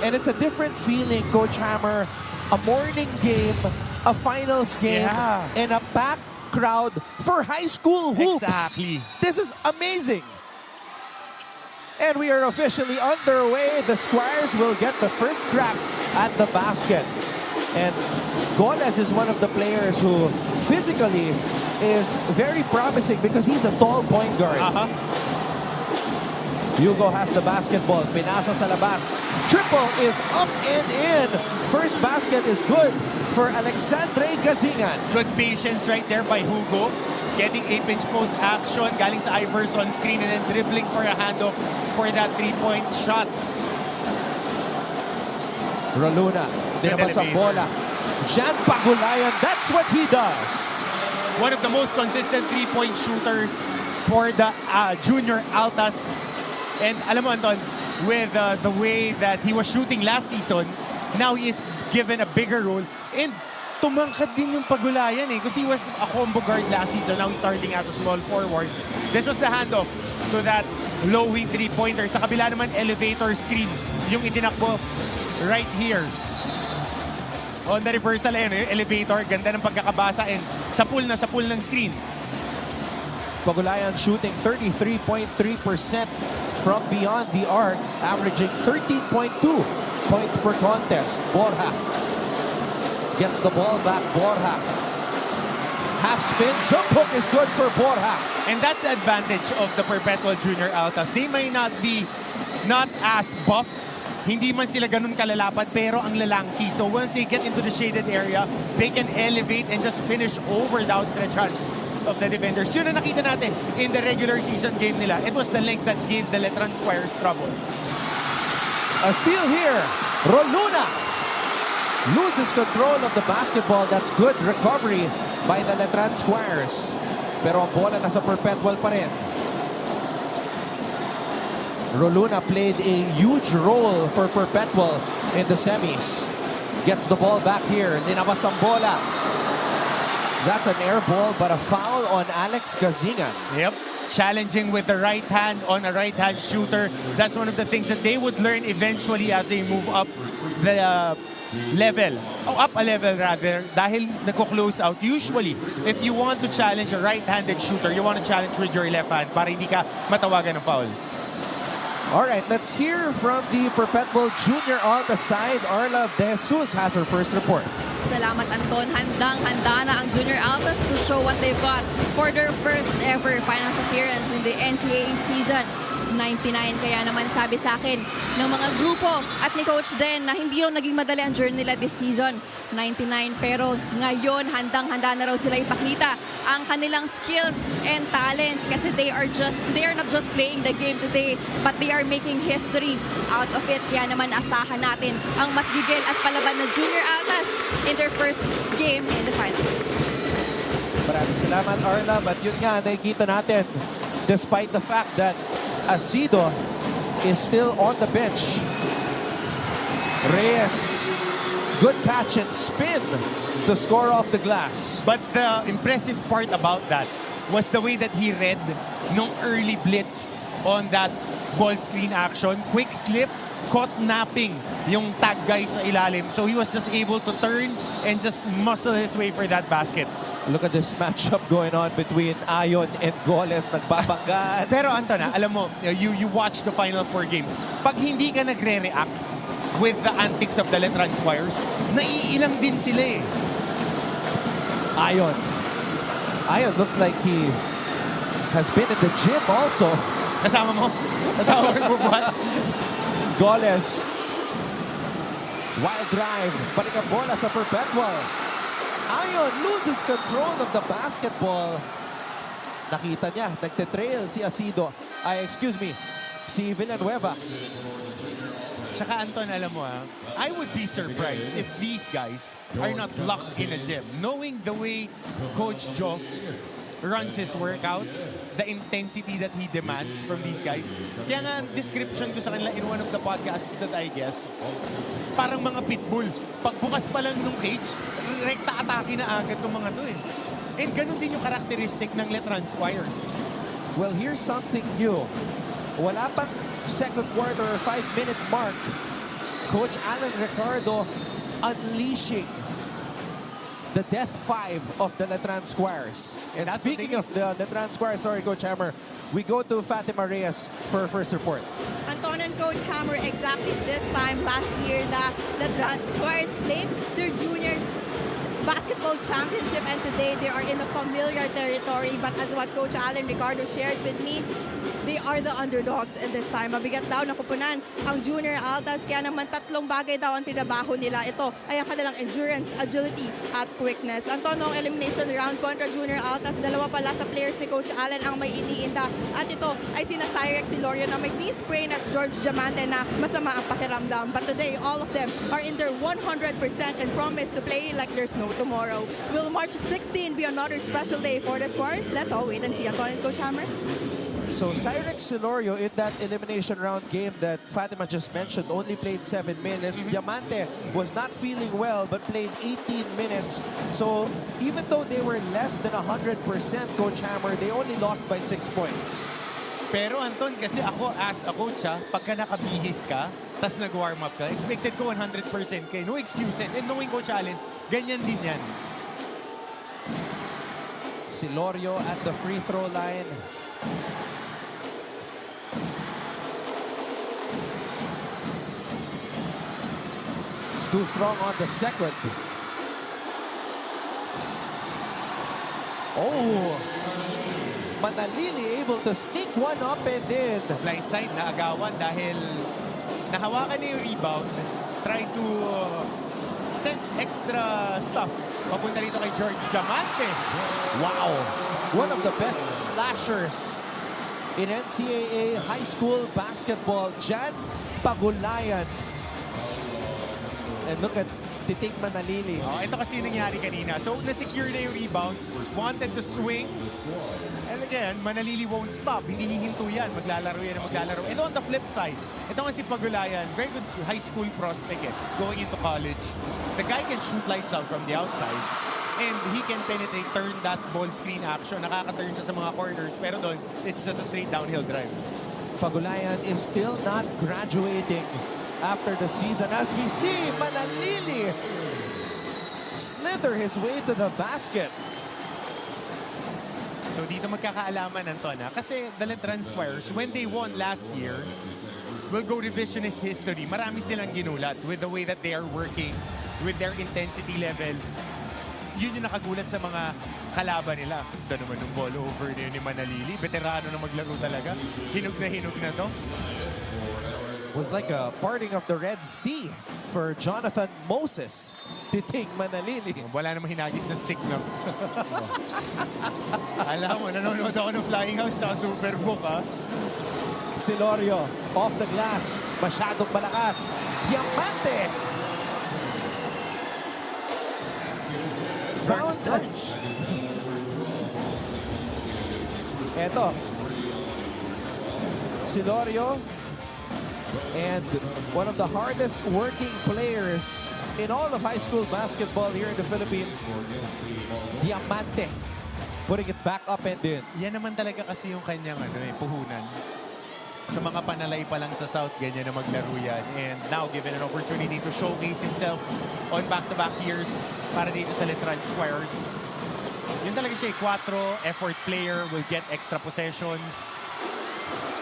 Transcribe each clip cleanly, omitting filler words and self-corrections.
And it's a different feeling, Coach Hammer. A morning game, a finals game, and a packed crowd for high school hoops. Exactly. This is amazing. And we are officially underway. The Squires will get the first crack at the basket. And Goles is one of the players who physically is very promising because he's a tall point guard. Hugo has the basketball. Pinasa sa labas. Triple is up and in. First basket is good for Alexandre Gazingan. Good patience right there by Hugo. Getting a pinch post action. Galing sa Iverson screen and then dribbling for a handoff for that three-point shot. Roluna. Dinabas ang bola. Jan Pagulayan. That's what he does. One of the most consistent three-point shooters for the junior Altas. And alam mo, Anton, with the way that he was shooting last season, now he is given a bigger role. And tumangkad din yung Pagulayan because he was a combo guard last season. Now he's starting as a small forward. This was the handoff to that low-wing three-pointer. Sa kabila naman, elevator screen yung itinakbo right here. On the reversal, yung elevator, ganda ng pagkakabasa and sa pool ng screen. Pagulayan shooting 33.3% from beyond the arc, averaging 13.2 points per contest. Borja gets the ball back. Borja. Half spin, jump hook is good for Borja. And that's the advantage of the Perpetual Junior Altas. They may not be as buff. Hindi man sila ganun kalalapad, pero ang lalangki. So once they get into the shaded area, they can elevate and just finish over the outstretched hands of the defenders. Yun na nakita natin in the regular season game nila. It was the length that gave the Letran Squires trouble. A steal here. Roluna loses control of the basketball. That's good recovery by the Letran Squires. Pero ang bola nasa Perpetual pa rin. Roluna played a huge role for Perpetual in the semis. Gets the ball back here. Ninabas ang bola. That's an air ball, but a foul on Alex Gazingan. Yep. Challenging with the right hand on a right-hand shooter. That's one of the things that they would learn eventually as they move up the level. Oh, up a level rather. Dahil nagko-close out. Usually, if you want to challenge a right-handed shooter, you want to challenge with your left hand para hindi ka matawagan ng foul. All right, let's hear from the Perpetual Junior Alta side. Arla De Jesus has her first report. Salamat, Anton. Handang-handa na ang Junior Altas to show what they've got for their first ever finals appearance in the NCAA season 99. Kaya naman sabi sa akin ng mga grupo at ni Coach Den na hindi raw naging madali ang journey nila this season 99. Pero ngayon, handang-handa na raw sila ipakita ang kanilang skills and talents kasi they are not just playing the game today, but they are making history out of it. Kaya naman asahan natin ang mas gigil at palaban ng Junior Altas in their first game in the finals. Maraming salamat, Arla. But yun nga, nakikita natin, despite the fact that Asido is still on the bench. Reyes, good catch and spin to score off the glass. But the impressive part about that was the way that he read nung early blitz on that ball screen action. Quick slip, caught napping yung tag guy sa ilalim. So he was just able to turn and just muscle his way for that basket. Look at this matchup going on between Ayon and Goles. Nagbabanggaan. Pero Anton, alam mo, you watch the Final Four game. Pag hindi ka nagre-react with the antics of the Letran Squires, naiilang din sila eh. Ayon looks like he has been in the gym also. Kasama mo? Kasama mo buwan? Goles. Wild drive. Balik ang bola sa Perpetual. Ayon loses control of the basketball. Nakita niya, nagte-trail si Asido. Si Villanueva. Tsaka Anton, alam mo I would be surprised if these guys are not locked in a gym. Knowing the way Coach Joe runs his workouts, the intensity that he demands from these guys. Kaya nga, description ko sa kanila in one of the podcasts that I guess, parang mga pitbull. Pagbukas pa lang nung cage, rekta atake na agad itong mga to eh. And ganun din yung characteristic ng Letran Squires. Well, here's something new. Wala pang second quarter or 5-minute mark. Coach Alan Ricardo unleashing the Death Five of the Letran Squires. And That's what speaking of the Letran Squires, sorry, Coach Hammer, we go to Fatima Reyes for her first report. Anton and Coach Hammer, exactly this time last year, the Letran Squires played their junior basketball championship, and today they are in a familiar territory. But as what Coach Alan Ricardo shared with me, they are the underdogs in this time. Mabigat daw na kupunan ang Junior Altas, kaya naman tatlong bagay daw ang tinabaho nila. Ito ay ang kanilang endurance, agility, at quickness. Ang tonong elimination round kontra Junior Altas, dalawa pala sa players ni Coach Allen ang may iniinda. At ito ay sina Cyrex Silorio na may knee sprain at George Diamante na masama ang pakiramdam. But today, all of them are in their 100% and promise to play like there's no tomorrow. Will March 16 be another special day for the Squires? Let's all wait and see. Anton and Coach Hammer. So Cyrex Silorio in that elimination round game that Fatima just mentioned only played 7 minutes. Diamante was not feeling well but played 18 minutes. So even though they were less than 100%, Coach Hammer, they only lost by 6 points. Pero Anton, kasi ako as a coach, pagka nakabihis ka, tas nag-warm up ka, expected ko 100% kayo. No excuses. And knowing Coach Allen, ganyan din yan. Silorio at the free throw line. Too strong on the second. Oh! Manalili able to sneak one up and in. Blindside na agawan dahil nahawakan niya yung rebound. Try to send extra stuff papunta rito kay George Diamante. Wow! One of the best slashers in NCAA high school basketball, Jan Pagulayan. And look at Titig Manalili. Oh, ito kasi yung nangyari kanina. So, na-secure na yung rebound. Wanted to swing. And again, Manalili won't stop. Hindi hihinto yan. Maglalaro yan na maglalaro. And on the flip side, ito nga si Pagulayan, very good high school prospect going into college. The guy can shoot lights out from the outside. And he can penetrate, turn that ball screen action. Nakaka-turn siya sa mga corners. Pero doon, it's just a straight downhill drive. Pagulayan is still not graduating after the season. As we see Manalili slither his way to the basket. So dito magkakaalaman, Anton, kasi the Letran Squires, when they won last year, will go revisionist history. Marami silang ginulat with the way that they are working, with their intensity level. Yun yung nakagulat sa mga kalaban nila. Ito naman yung ball over na yun ni Manalili. Veterano na maglaro talaga. Hinog na to. Was like a parting of the Red Sea for Jonathan Moses. Titig Manalili. Wala namang hinagis na stick na. Alam mo, nanonood ako ng Flying House sa Superbook, Silorio off the glass. Masyadong malakas. Diamante. Found Eto. Silorio. And one of the hardest working players in all of high school basketball here in the Philippines, Diamante, putting it back up and in. Yan naman talaga kasi yung kanyang puhunan. Sa mga panalay pa lang sa South, ganyan na maglaro yan. And now given an opportunity to showcase himself on back-to-back years para dito sa Letran Squires. Yun talaga siya, 4 effort player, will get extra possessions.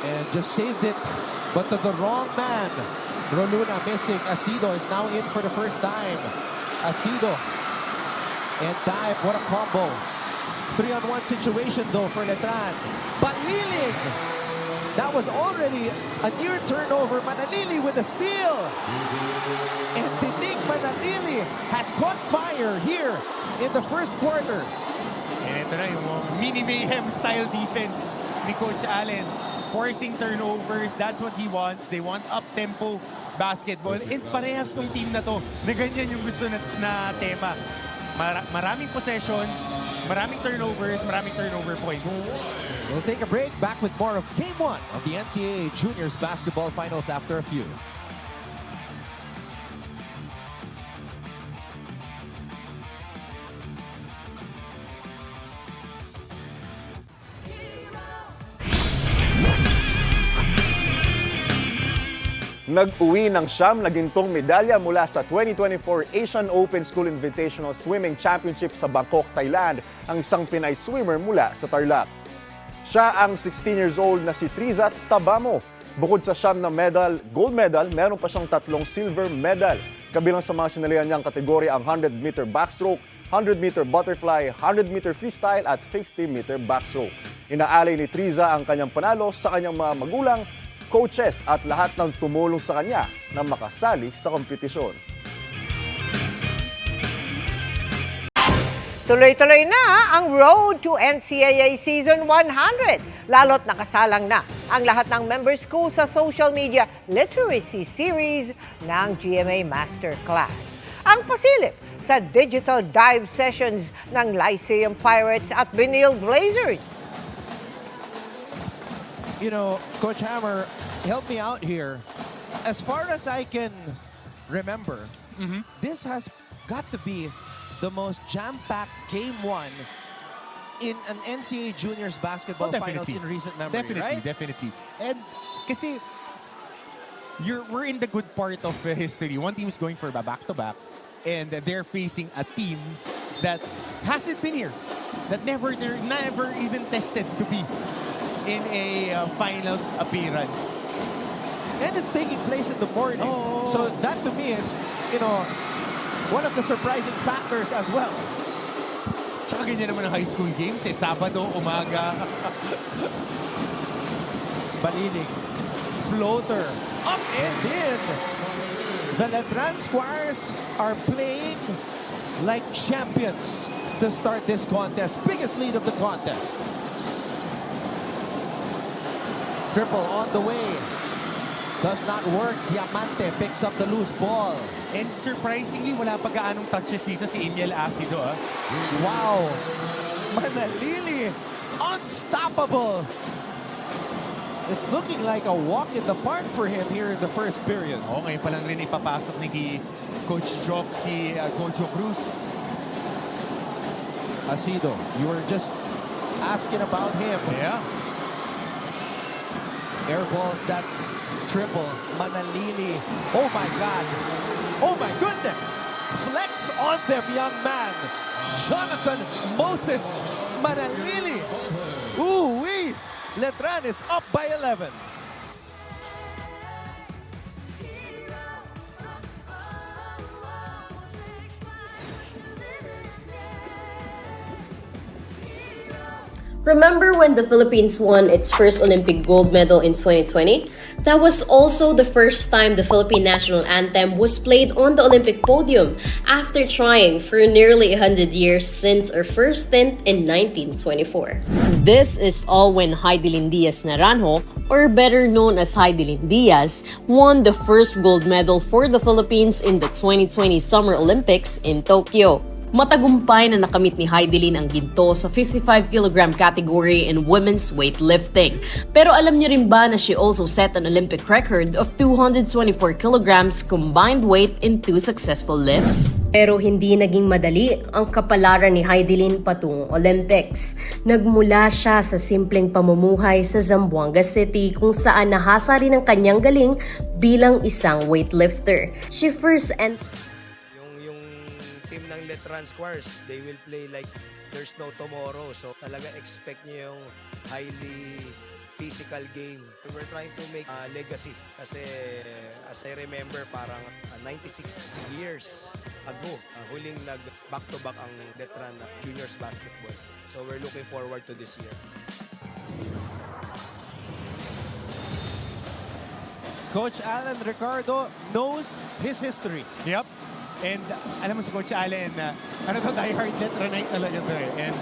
And just saved it, but to the wrong man. Roluna missing. Asido is now in for the first time. Asido and dive. What a combo. 3-on-1 situation though for Letran. Baliling. That was already a near turnover. Manalili with a steal. And Titig Manalili has caught fire here in the first quarter. And ito na yung mini mayhem style defense ni Coach Allen. Forcing turnovers, that's what he wants. They want up-tempo basketball. And parehas tong team na to, na ganyan yung gusto na tema. Maraming possessions, maraming turnovers, maraming turnover points. We'll take a break. Back with more of Game 1 of the NCAA Juniors Basketball Finals after a few. Nag-uwi ng siyam na gintong medalya mula sa 2024 Asian Open School Invitational Swimming Championship sa Bangkok, Thailand ang isang Pinay swimmer mula sa Tarlac. Siya ang 16 years old na si Triza Tabamo. Bukod sa siyam na gold medal, meron pa siyang 3 silver medal. Kabilang sa mga sinalihan niyang kategorya ang 100-meter backstroke, 100-meter butterfly, 100-meter freestyle at 50-meter backstroke. Inaalay ni Triza ang kanyang panalo sa kanyang mga magulang, coaches at lahat ng tumulong sa kanya na makasali sa kompetisyon. Tuloy-tuloy na ang road to NCAA Season 100. Lalo't nakasalang na ang lahat ng member schools sa social media literacy series ng GMA Masterclass. Ang pasilip sa digital dive sessions ng Lyceum Pirates at Benil Blazers. You know, Coach Hammer, help me out here. As far as I can remember, this has got to be the most jam-packed Game 1 in an NCAA Juniors basketball finals in recent memory, right? Definitely. And kasi we're in the good part of history. One team is going for a back-to-back and they're facing a team that hasn't been here, that never even tested to be in a finals appearance. And it's taking place in the morning. So that to me is, you know, one of the surprising factors as well. Tsaka ganyan naman ang high school games Sabado, umaga. Baliling. Floater. Up and in. The Letran Squires are playing like champions to start this contest. Biggest lead of the contest. Triple on the way. Does not work. Diamante picks up the loose ball. And surprisingly, wala pa gaanong touches dito si Emil Acido. Wow. Manalili. Unstoppable. It's looking like a walk in the park for him here in the first period. Ngayon pa lang rin ipapasok ni Coach Jock si Gojo Cruz. Acido, you were just asking about him. Yeah. Airballs that triple. Manalili. Oh my God. Oh my goodness. Flex on them, young man. Jonathan Moses Manalili. Ooh-wee. Letran is up by 11. Remember when the Philippines won its first Olympic gold medal in 2020? That was also the first time the Philippine national anthem was played on the Olympic podium after trying for nearly 100 years since our first stint in 1924. This is all when Heidelin Diaz Naranjo, or better known as Heidelin Diaz, won the first gold medal for the Philippines in the 2020 Summer Olympics in Tokyo. Matagumpay na nakamit ni Heidelin ang ginto sa 55kg category in women's weightlifting. Pero alam niyo rin ba na she also set an Olympic record of 224 kilograms combined weight in 2 successful lifts? Pero hindi naging madali ang kapalaran ni Heidelin patungong Olympics. Nagmula siya sa simpleng pamumuhay sa Zamboanga City kung saan nahasa rin ang kanyang galing bilang isang weightlifter. She first team ng Letran Squires, they will play like there's no tomorrow. So talaga expect nyo yung highly physical game. We're trying to make a legacy kasi as I remember parang 96 years ago, huling nag back-to-back ang Letran juniors basketball. So we're looking forward to this year. Coach Alan Ricardo knows his history. Yep. And alam mo si Coach Allen, die-hard Letranite talaga to eh. And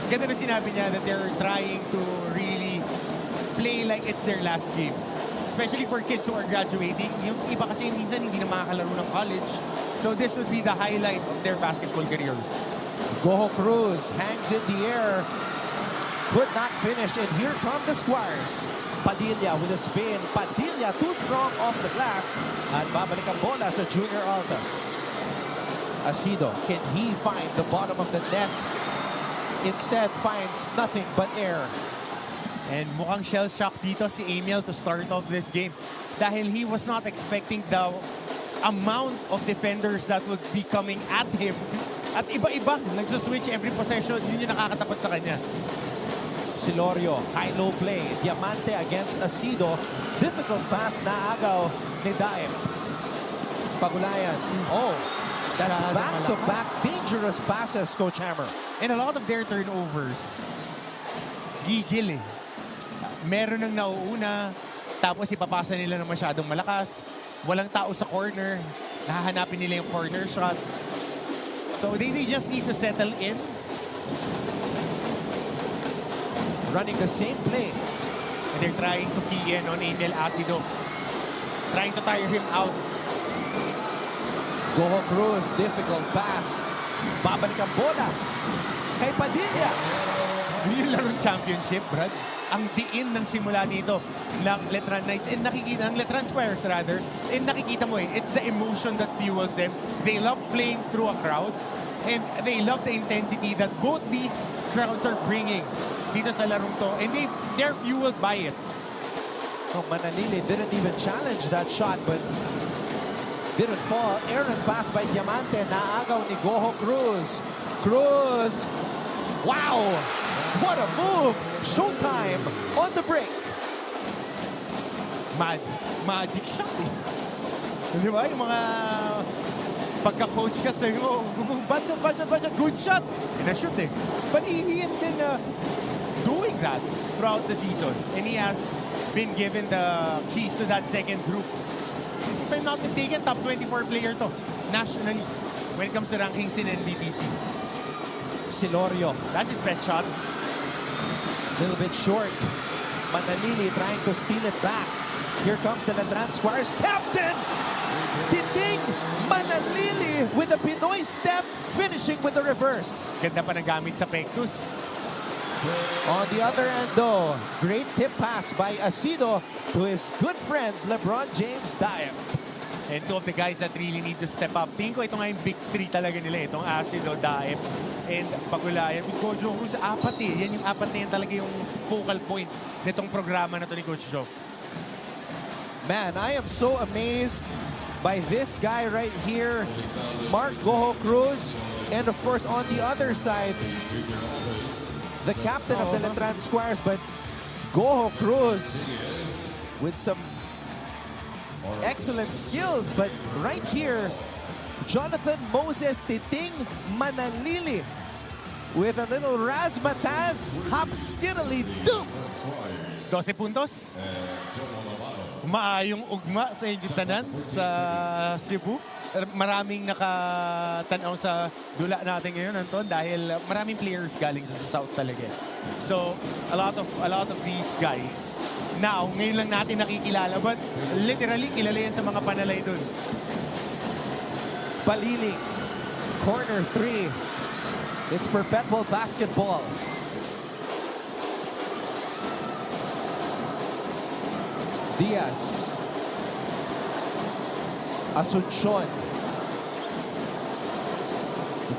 ganda na sinabi niya that they're trying to really play like it's their last game. Especially for kids who are graduating. Yung iba kasi minsan hindi na makakalaro ng college. So this would be the highlight of their basketball careers. Gojo Cruz hangs in the air. Could not finish, and here come the Squires. Padilla with a spin. Padilla too strong off the glass. At babalik ang bola sa Junior Altas. Acido, can he find the bottom of the net? Instead finds nothing but air. And mukhang shell-shock dito si Emil to start off this game dahil he was not expecting the amount of defenders that would be coming at him. At iba-iba, nagsuswitch every possession. Yun yung nakakatakot sa kanya. Silorio, high-low play. Diamante against Asido. Difficult pass na agaw ni Daep. Pagulayan. Oh, that's back-to-back dangerous passes, Coach Hammer. And a lot of their turnovers, gigil eh. Meron nang nauuna, tapos ipapasa nila ng masyadong malakas. Walang tao sa corner. Nahahanapin nila yung corner shot. So they just need to settle in. Running the same play. And they're trying to key in on Emil Asido. Trying to tire him out. Goho Cruz, difficult pass. Babalik ang bola kay Padilla. Yung larong championship, Brad. Ang diin ng simula dito ng Letran Knights and nakikita, ng Letran Squares rather, and nakikita mo it's the emotion that fuels them. They love playing through a crowd and they love the intensity that both these crowds are bringing dito sa larong to, and they're fueled by it. Oh, Manalili didn't even challenge that shot, but didn't fall. Errant pass by Diamante. Naagaw ni Goho Cruz. Cruz. Wow! What a move! Showtime on the break. Magic shot eh. Di ba? Yung mga pagka-coach ka sa'yo, budget, good shot. And a shoot eh. But he has been doing that throughout the season. And he has been given the keys to that second group. If I'm not mistaken, top 24 player to nationally when it comes to rankings in NBTC. Silorio. That's his best shot. Little bit short. Manalili trying to steal it back. Here comes the Letran Squares captain. Titing Manalili with a Pinoy step, finishing with the reverse. Ganda pa ng gamit sa Pectus. On the other end though, great tip pass by Asido to his good friend LeBron James Daep. And two of the guys that really need to step up. Tingin ko ito nga yung big three talaga nila. Itong Asido, Daep, and Pagulayan. With Coach Joe Cruz, apat eh. Yan yung apat na yan talaga yung focal point nitong programa na to ni Coach Joe. Man, I am so amazed by this guy right here, Mark Goho Cruz. And of course, on the other side, the captain of the Letran Squares, but Goho Cruz with some excellent skills. But right here, Jonathan Moses Titing Manalili with a little razzmatazz, hopskiddly doop. 12 puntos. Maayong ugma sa tanan sa Cebu. Maraming nakatanaw sa dula natin ngayon, Anton, dahil maraming players galing sa South talaga. So, a lot of these guys, now, ngayon lang natin nakikilala, but literally, kilala yan sa mga panalay dun. Paliling, corner 3. It's perpetual basketball. Diaz. Asuncion.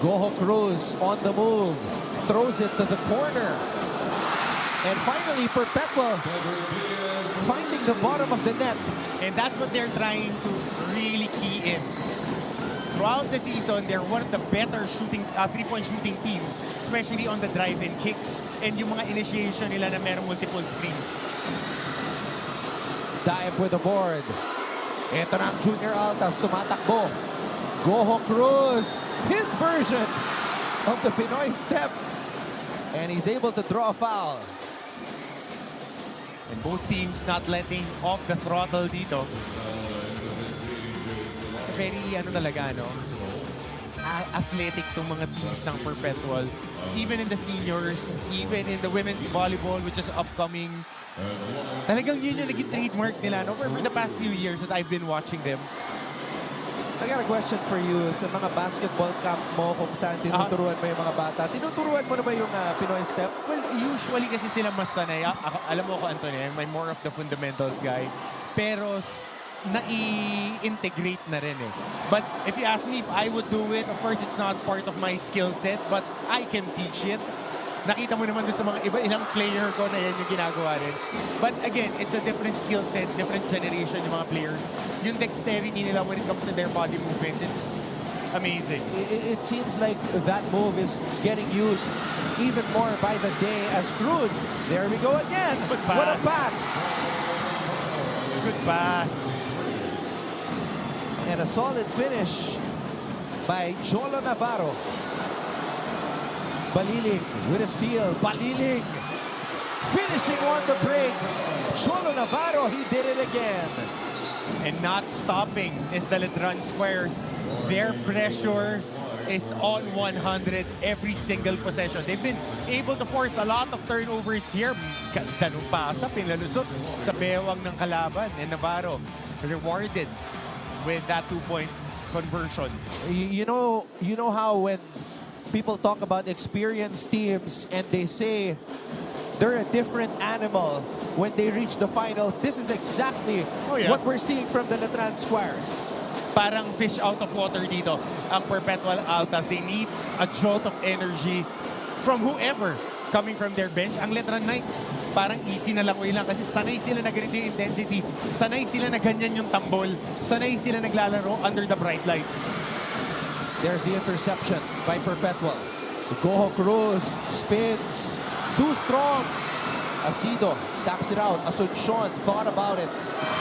Goho Cruz on the move. Throws it to the corner. And finally, Perpetual finding the bottom of the net. And that's what they're trying to really key in. Throughout the season, they're one of the better shooting, three-point shooting teams, especially on the drive-in kicks and yung mga initiation nila na merong multiple screens. Dive with the board. Ito na ang Junior Altas, tumatakbo. Goho Cruz, his version of the Pinoy step. And he's able to draw a foul. And both teams not letting off the throttle dito. Very, athletic tong mga teams ng Perpetual. Even in the seniors, even in the women's volleyball, which is upcoming. Talagang yun yung naging trademark nila, no? For the past few years that I've been watching them. I got a question for you. Sa mga basketball camp mo, kung saan tinuturuan mo yung mga bata, tinuturuan mo na ba yung Pinoy step? Well, usually kasi sila mas sanay. Alam mo ko, Anthony, I'm more of the fundamentals guy. Pero nai-integrate na rin eh. But if you ask me if I would do it, of course, it's not part of my skill set, but I can teach it. Nakita mo naman doon sa mga ilang player ko na yan yung ginagawa rin. But again, it's a different skill set, different generation yung mga players. Yung dexterity nila when it comes to their body movements, it's amazing. It seems like that move is getting used even more by the day as Cruz. There we go again. Good What a pass. pass. Good pass. And a solid finish by Jolo Navarro. Baliling with a steal. Baliling finishing on the break. Jolo Navarro, he did it again. And not stopping is the Letran Squares. Their pressure is on 100 every single possession. They've been able to force a lot of turnovers here. Ganong pasa, pinalusot sa bewang ng kalaban. And Navarro rewarded with that 2-point conversion. You know how when people talk about experienced teams and they say they're a different animal when they reach the finals. This is exactly what we're seeing from the Letran Squares. Parang fish out of water dito ang Perpetual Altas. They need a jolt of energy from whoever coming from their bench. Ang Letran Knights, parang easy na lang kasi sanay sila na ganito yung intensity. Sanay sila na ganyan yung tambol. Sanay sila naglalaro under the bright lights. There's the interception by Perpetual. Goho Cruz spins. Too strong. Asido taps it out. Asuncion thought about it.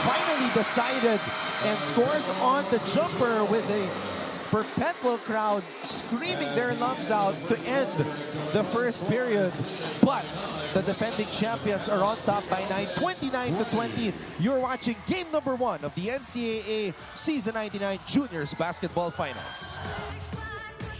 Finally decided and scores on the jumper with a Perpetual crowd screaming their lungs out to end the first period. But the defending champions are on top by 9, 29-20. You're watching game number 1 of the NCAA Season 99 Juniors Basketball Finals.